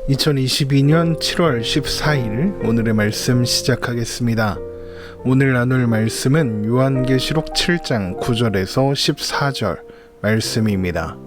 2022년 7월 14일 오늘의 말씀 시작하겠습니다. 오늘 나눌 말씀은 요한계시록 7장 9절에서 14절 말씀입니다.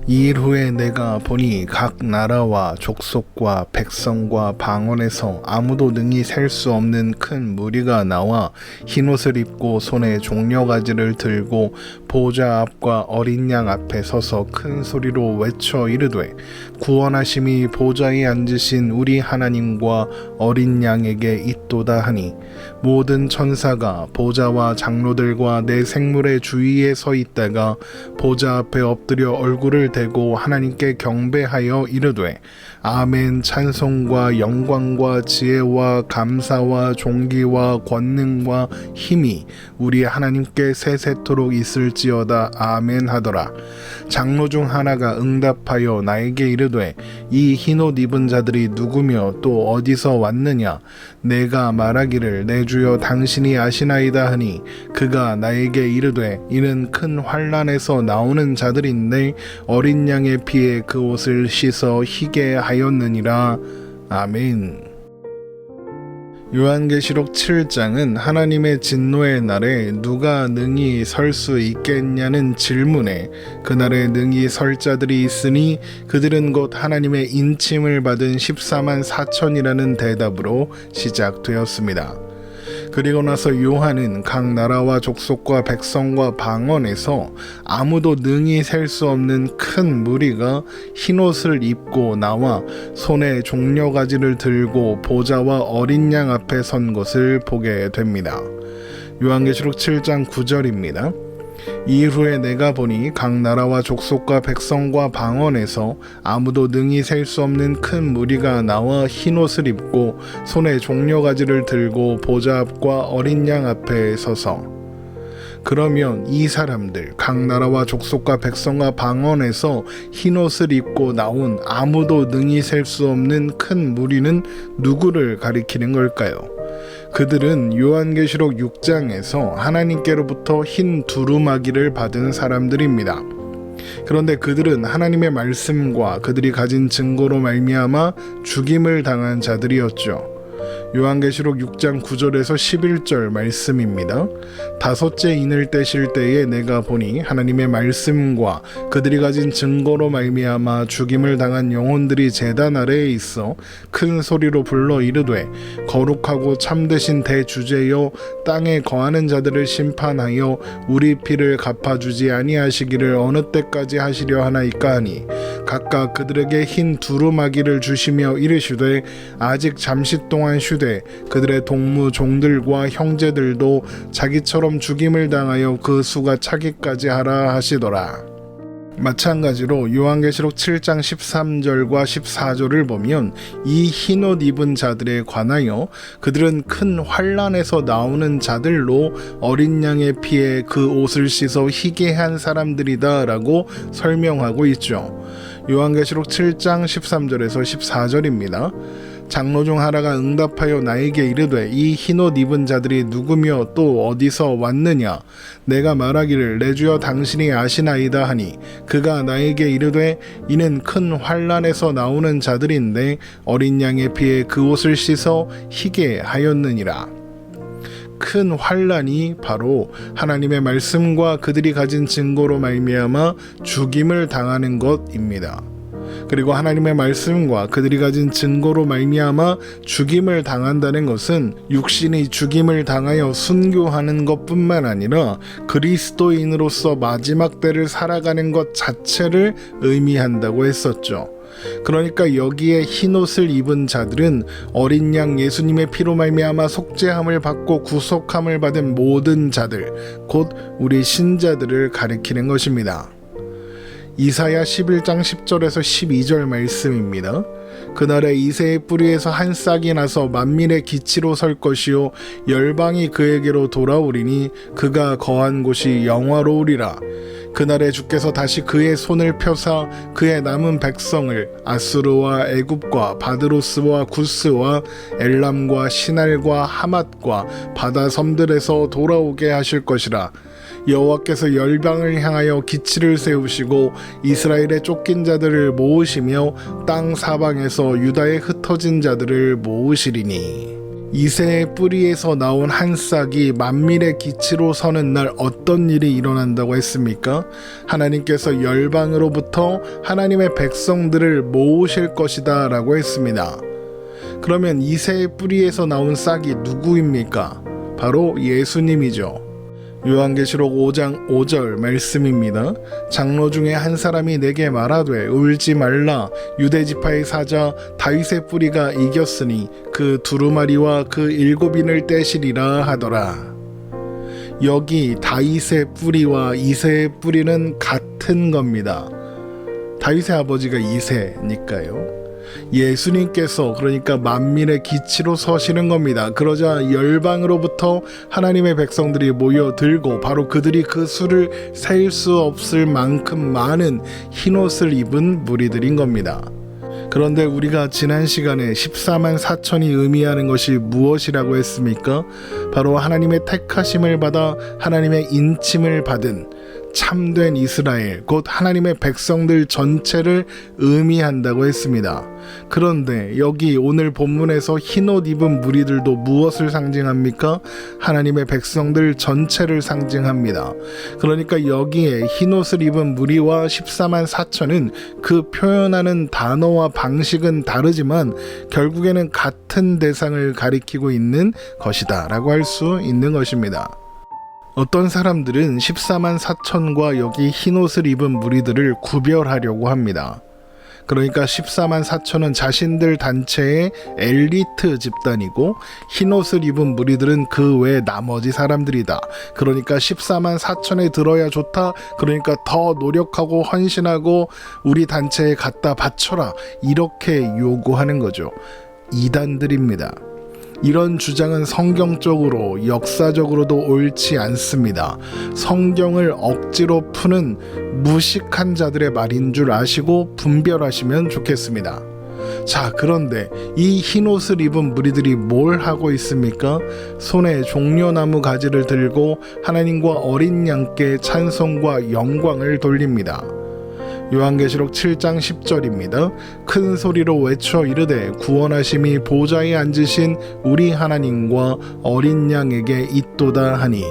이일 후에 내가 보니 각 나라와 족속과 백성과 방언에서 아무도 능히 셀 수 없는 큰 무리가 나와 흰옷을 입고 손에 종려가지를 들고 보좌 앞과 어린 양 앞에 서서 큰 소리로 외쳐 이르되 구원하심이 보좌에 앉으신 우리 하나님과 어린 양에게 있도다 하니 모든 천사가 보좌와 장로들과 내 생물의 주위에 서 있다가 보좌 앞에 엎드려 얼굴을 대고 하나님께 경배하여 이르되 아멘. 찬송과 영광과 지혜와 감사와 존귀와 권능과 힘이 우리 하나님께 세세토록 있을지어다. 아멘 하더라. 장로 중 하나가 응답하여 나에게 이르되 이 흰옷 입은 자들이 누구며 또 어디서 왔느냐. 내가 말하기를 내 주여 당신이 아시나이다 하니 그가 나에게 이르되 이는 큰 환난에서 나오는 자들인데 어린 양의 피에 그 옷을 씻어 희게 하였느니라. 아멘. 요한계시록 7장은 하나님의 진노의 날에 누가 능히 설 수 있겠냐는 질문에 그날에 능히 설 자들이 있으니 그들은 곧 하나님의 인침을 받은 14만 4천이라는 대답으로 시작되었습니다. 그리고 나서 요한은 각 나라와 족속과 백성과 방언에서 아무도 능히 셀 수 없는 큰 무리가 흰옷을 입고 나와 손에 종려가지를 들고 보좌와 어린 양 앞에 선 것을 보게 됩니다. 요한계시록 7장 9절입니다. 이후에 내가 보니 각 나라와 족속과 백성과 방언에서 아무도 능히 셀 수 없는 큰 무리가 나와 흰옷을 입고 손에 종려가지를 들고 보좌 앞과 어린 양 앞에 서서. 그러면 이 사람들 각 나라와 족속과 백성과 방언에서 흰옷을 입고 나온 아무도 능히 셀 수 없는 큰 무리는 누구를 가리키는 걸까요? 그들은 요한계시록 6장에서 하나님께로부터 흰 두루마기를 받은 사람들입니다. 그런데 그들은 하나님의 말씀과 그들이 가진 증거로 말미암아 죽임을 당한 자들이었죠. 요한계시록 6장 9절에서 11절 말씀입니다. 다섯째 인을 떼실 때에 내가 보니 하나님의 말씀과 그들이 가진 증거로 말미암아 죽임을 당한 영혼들이 제단 아래에 있어 큰 소리로 불러 이르되 거룩하고 참되신 대주제여 땅에 거하는 자들을 심판하여 우리 피를 갚아주지 아니하시기를 어느 때까지 하시려 하나이까 하니 각각 그들에게 흰 두루마기를 주시며 이르시되 아직 잠시 동안 쉬되 그들의 동무 종들과 형제들도 자기처럼 죽임을 당하여 그 수가 차기까지 하라 하시더라. 마찬가지로 요한계시록 7장 13절과 14절을 보면 이 흰옷 입은 자들에 관하여 그들은 큰 환난에서 나오는 자들로 어린 양의 피에 그 옷을 씻어 희게 한 사람들이다 라고 설명하고 있죠. 요한계시록 7장 13절에서 14절입니다. 장로 중 하나가 응답하여 나에게 이르되 이 흰옷 입은 자들이 누구며 또 어디서 왔느냐. 내가 말하기를 내 주여 당신이 아시나이다 하니 그가 나에게 이르되 이는 큰 환난에서 나오는 자들인데 어린 양의 피에 그 옷을 씻어 희게 하였느니라. 큰 환난이 바로 하나님의 말씀과 그들이 가진 증거로 말미암아 죽임을 당하는 것입니다. 그리고 하나님의 말씀과 그들이 가진 증거로 말미암아 죽임을 당한다는 것은 육신이 죽임을 당하여 순교하는 것뿐만 아니라 그리스도인으로서 마지막 때를 살아가는 것 자체를 의미한다고 했었죠. 그러니까 여기에 흰옷을 입은 자들은 어린 양 예수님의 피로 말미암아 속죄함을 받고 구속함을 받은 모든 자들, 곧 우리 신자들을 가리키는 것입니다. 이사야 11장 10절에서 12절 말씀입니다. 그날에 이새의 뿌리에서 한 싹이 나서 만민의 기치로 설 것이요 열방이 그에게로 돌아오리니 그가 거한 곳이 영화로우리라. 그날에 주께서 다시 그의 손을 펴사 그의 남은 백성을 아수르와 애굽과 바드로스와 구스와 엘람과 시날과 하맛과 바다 섬들에서 돌아오게 하실 것이라. 여호와께서 열방을 향하여 기치를 세우시고 이스라엘의 쫓긴 자들을 모으시며 땅 사방에서 유다의 흩어진 자들을 모으시리니. 이새의 뿌리에서 나온 한 싹이 만민의 기치로 서는 날 어떤 일이 일어난다고 했습니까? 하나님께서 열방으로부터 하나님의 백성들을 모으실 것이다 라고 했습니다. 그러면 이새의 뿌리에서 나온 싹이 누구입니까? 바로 예수님이죠. 요한계시록 5장 5절 말씀입니다. 장로 중에 한 사람이 내게 말하되 울지 말라. 유대지파의 사자 다윗의 뿌리가 이겼으니 그 두루마리와 그 7인을 떼시리라 하더라. 여기 다윗의 뿌리와 이새의 뿌리는 같은 겁니다. 다윗의 아버지가 이새니까요. 예수님께서 그러니까 만민의 기치로 서시는 겁니다. 그러자 열방으로부터 하나님의 백성들이 모여들고 바로 그들이 그 수를 셀 수 없을 만큼 많은 흰옷을 입은 무리들인 겁니다. 그런데 우리가 지난 시간에 14만 4천이 의미하는 것이 무엇이라고 했습니까? 바로 하나님의 택하심을 받아 하나님의 인침을 받은 참된 이스라엘, 곧 하나님의 백성들 전체를 의미한다고 했습니다. 그런데 여기 오늘 본문에서 흰옷 입은 무리들도 무엇을 상징합니까? 하나님의 백성들 전체를 상징합니다. 그러니까 여기에 흰옷을 입은 무리와 14만 4천은 그 표현하는 단어와 방식은 다르지만 결국에는 같은 대상을 가리키고 있는 것이다 라고 할 수 있는 것입니다. 어떤 사람들은 14만 4천과 여기 흰옷을 입은 무리들을 구별하려고 합니다. 그러니까 14만 4천은 자신들 단체의 엘리트 집단이고 흰옷을 입은 무리들은 그 외 나머지 사람들이다. 그러니까 14만 4천에 들어야 좋다. 그러니까 더 노력하고 헌신하고 우리 단체에 갖다 바쳐라. 이렇게 요구하는 거죠. 이단들입니다. 이런 주장은 성경적으로 역사적으로도 옳지 않습니다. 성경을 억지로 푸는 무식한 자들의 말인 줄 아시고 분별하시면 좋겠습니다. 자, 그런데 이 흰옷을 입은 무리들이 뭘 하고 있습니까? 손에 종려나무 가지를 들고 하나님과 어린 양께 찬송과 영광을 돌립니다. 요한계시록 7장 10절입니다. 큰 소리로 외쳐 이르되 구원하심이 보좌에 앉으신 우리 하나님과 어린 양에게 있도다 하니.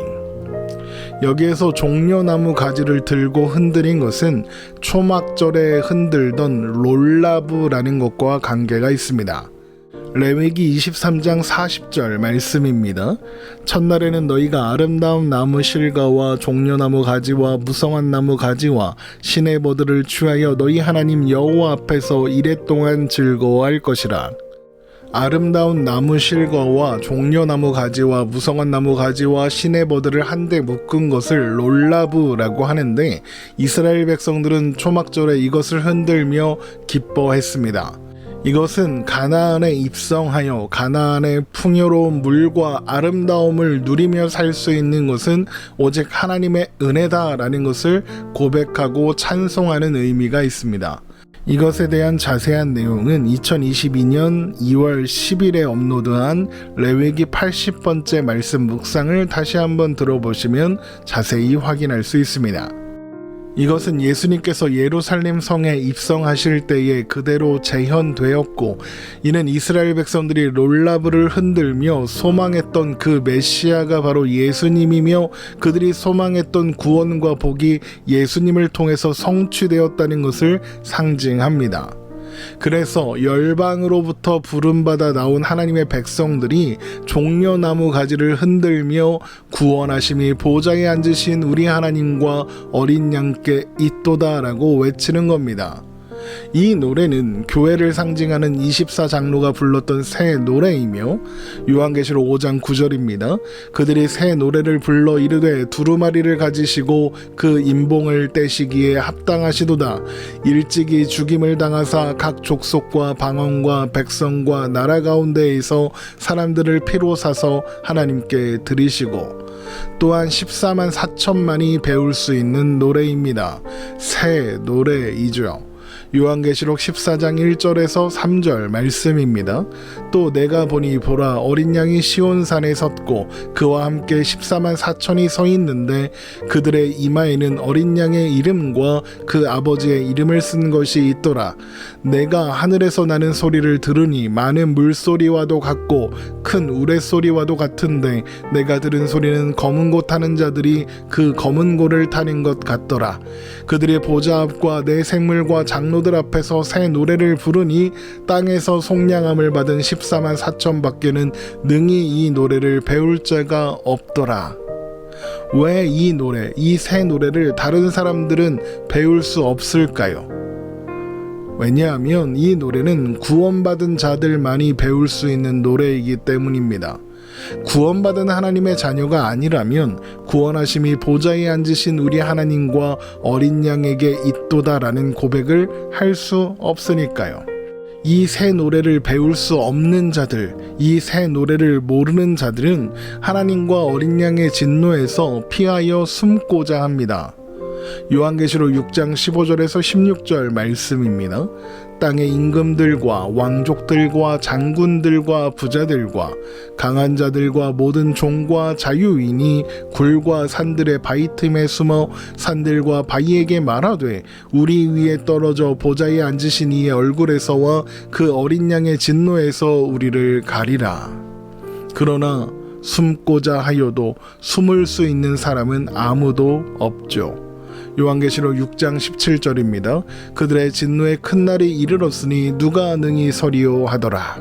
여기에서 종려나무 가지를 들고 흔들린 것은 초막절에 흔들던 롤라브라는 것과 관계가 있습니다. 레위기 23장 40절 말씀입니다. 첫날에는 너희가 아름다운 나무 실과와 종려나무 가지와 무성한 나무 가지와 시내버들을 취하여 너희 하나님 여호와 앞에서 이랫동안 즐거워할 것이라. 아름다운 나무 실과와 종려나무 가지와 무성한 나무 가지와 시내버들을 한데 묶은 것을 롤라브라고 하는데 이스라엘 백성들은 초막절에 이것을 흔들며 기뻐했습니다. 이것은 가나안에 입성하여 가나안의 풍요로운 물과 아름다움을 누리며 살 수 있는 것은 오직 하나님의 은혜다라는 것을 고백하고 찬송하는 의미가 있습니다. 이것에 대한 자세한 내용은 2022년 2월 10일에 업로드한 레위기 80번째 말씀 묵상을 다시 한번 들어보시면 자세히 확인할 수 있습니다. 이것은 예수님께서 예루살렘 성에 입성하실 때에 그대로 재현되었고, 이는 이스라엘 백성들이 롤라브를 흔들며 소망했던 그 메시아가 바로 예수님이며 그들이 소망했던 구원과 복이 예수님을 통해서 성취되었다는 것을 상징합니다. 그래서 열방으로부터 부름받아 나온 하나님의 백성들이 종려나무 가지를 흔들며 구원하심이 보좌에 앉으신 우리 하나님과 어린 양께 있도다라고 외치는 겁니다. 이 노래는 교회를 상징하는 24장로가 불렀던 새 노래이며 요한계시록 5장 9절입니다. 그들이 새 노래를 불러 이르되 두루마리를 가지시고 그 임봉을 떼시기에 합당하시도다. 일찍이 죽임을 당하사 각 족속과 방언과 백성과 나라 가운데에서 사람들을 피로 사서 하나님께 드리시고, 또한 14만 4천만이 배울 수 있는 노래입니다. 새 노래이죠. 요한계시록 14장 1절에서 3절 말씀입니다. 또 내가 보니 보라 어린 양이 시온산에 섰고 그와 함께 14만 4천이 서 있는데 그들의 이마에는 어린 양의 이름과 그 아버지의 이름을 쓴 것이 있더라. 내가 하늘에서 나는 소리를 들으니 많은 물소리와도 같고 큰 우레소리와도 같은데 내가 들은 소리는 검은 고 타는 자들이 그 검은 고를 타는 것 같더라. 그들의 보좌 앞과 내 생물과 장로들 앞에서 새 노래를 부르니 땅에서 속량함을 받은 14만 4천 밖에는 능히 이 노래를 배울 자가 없더라. 왜 이 노래, 이 새 노래를 다른 사람들은 배울 수 없을까요? 왜냐하면 이 노래는 구원받은 자들만이 배울 수 있는 노래이기 때문입니다. 구원받은 하나님의 자녀가 아니라면 구원하심이 보좌에 앉으신 우리 하나님과 어린 양에게 있도다라는 고백을 할 수 없으니까요. 이 새 노래를 배울 수 없는 자들, 이 새 노래를 모르는 자들은 하나님과 어린 양의 진노에서 피하여 숨고자 합니다. 요한계시록 6장 15절에서 16절 말씀입니다. 땅의 임금들과 왕족들과 장군들과 부자들과 강한 자들과 모든 종과 자유인이 굴과 산들의 바위 틈에 숨어 산들과 바위에게 말하되 우리 위에 떨어져 보좌에 앉으신 이의 얼굴에서와 그 어린 양의 진노에서 우리를 가리라. 그러나 숨고자 하여도 숨을 수 있는 사람은 아무도 없죠. 요한계시록 6장 17절입니다. 그들의 진노의 큰 날이 이르렀으니 누가 능히 서리요 하더라.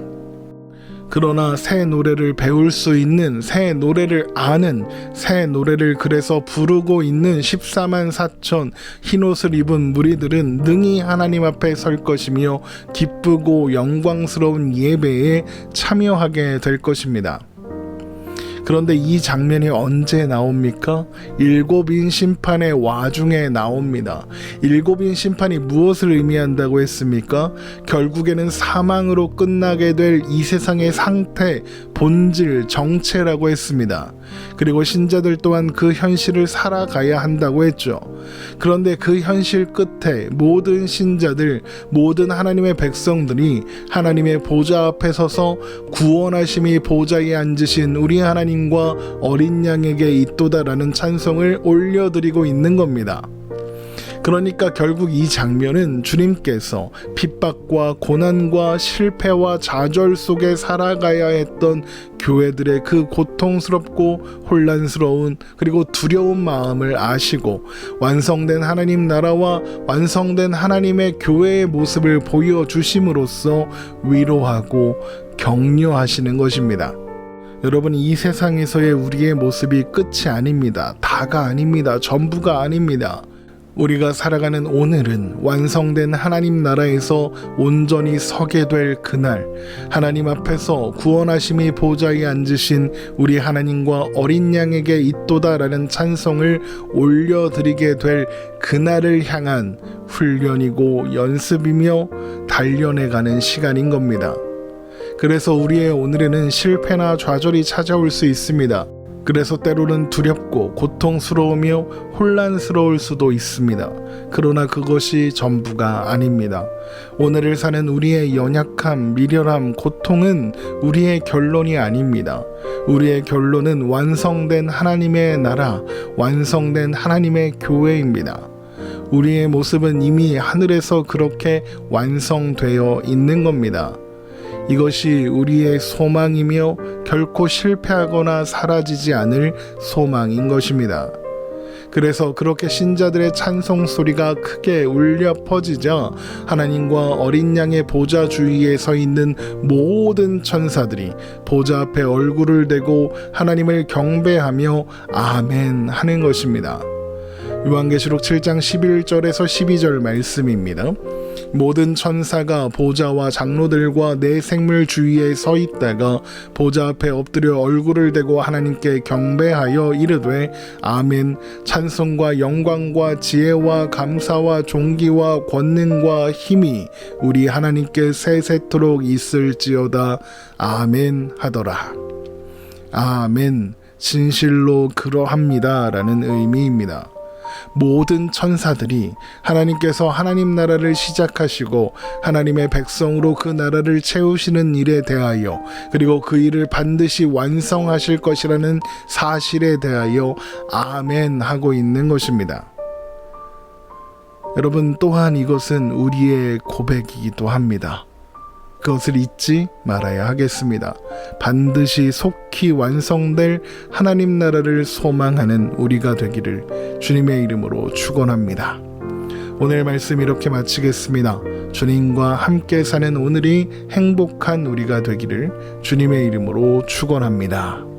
그러나 새 노래를 배울 수 있는, 새 노래를 아는, 새 노래를 그래서 부르고 있는 14만 4천 흰옷을 입은 무리들은 능히 하나님 앞에 설 것이며 기쁘고 영광스러운 예배에 참여하게 될 것입니다. 그런데 이 장면이 언제 나옵니까? 일곱인 심판의 와중에 나옵니다. 일곱인 심판이 무엇을 의미한다고 했습니까? 결국에는 사망으로 끝나게 될 이 세상의 상태, 본질, 정체라고 했습니다. 그리고 신자들 또한 그 현실을 살아가야 한다고 했죠. 그런데 그 현실 끝에 모든 신자들, 모든 하나님의 백성들이 하나님의 보좌 앞에 서서 구원하심이 보좌에 앉으신 우리 하나님과 어린 양에게 있도다라는 찬송을 올려드리고 있는 겁니다. 그러니까 결국 이 장면은 주님께서 핍박과 고난과 실패와 좌절 속에 살아가야 했던 교회들의 그 고통스럽고 혼란스러운 그리고 두려운 마음을 아시고 완성된 하나님 나라와 완성된 하나님의 교회의 모습을 보여주심으로써 위로하고 격려하시는 것입니다. 여러분, 이 세상에서의 우리의 모습이 끝이 아닙니다. 다가 아닙니다. 전부가 아닙니다. 우리가 살아가는 오늘은 완성된 하나님 나라에서 온전히 서게 될 그날, 하나님 앞에서 구원하심이 보좌에 앉으신 우리 하나님과 어린 양에게 있도다라는 찬송을 올려드리게 될 그날을 향한 훈련이고 연습이며 단련해가는 시간인 겁니다. 그래서 우리의 오늘에는 실패나 좌절이 찾아올 수 있습니다. 그래서 때로는 두렵고 고통스러우며 혼란스러울 수도 있습니다. 그러나 그것이 전부가 아닙니다. 오늘을 사는 우리의 연약함, 미련함, 고통은 우리의 결론이 아닙니다. 우리의 결론은 완성된 하나님의 나라, 완성된 하나님의 교회입니다. 우리의 모습은 이미 하늘에서 그렇게 완성되어 있는 겁니다. 이것이 우리의 소망이며 결코 실패하거나 사라지지 않을 소망인 것입니다. 그래서 그렇게 신자들의 찬송 소리가 크게 울려 퍼지자 하나님과 어린 양의 보좌 주위에 서 있는 모든 천사들이 보좌 앞에 얼굴을 대고 하나님을 경배하며 아멘 하는 것입니다. 요한계시록 7장 11절에서 12절 말씀입니다. 모든 천사가 보좌와 장로들과 내 생물 주위에 서 있다가 보좌 앞에 엎드려 얼굴을 대고 하나님께 경배하여 이르되 아멘. 찬송과 영광과 지혜와 감사와 존귀와 권능과 힘이 우리 하나님께 세세토록 있을지어다. 아멘 하더라. 아멘. 진실로 그러합니다 라는 의미입니다. 모든 천사들이 하나님께서 하나님 나라를 시작하시고 하나님의 백성으로 그 나라를 채우시는 일에 대하여, 그리고 그 일을 반드시 완성하실 것이라는 사실에 대하여 아멘 하고 있는 것입니다. 여러분, 또한 이것은 우리의 고백이기도 합니다. 그것을 잊지 말아야 하겠습니다. 반드시 속히 완성될 하나님 나라를 소망하는 우리가 되기를 주님의 이름으로 축원합니다. 오늘 말씀 이렇게 마치겠습니다. 주님과 함께 사는 오늘이 행복한 우리가 되기를 주님의 이름으로 축원합니다.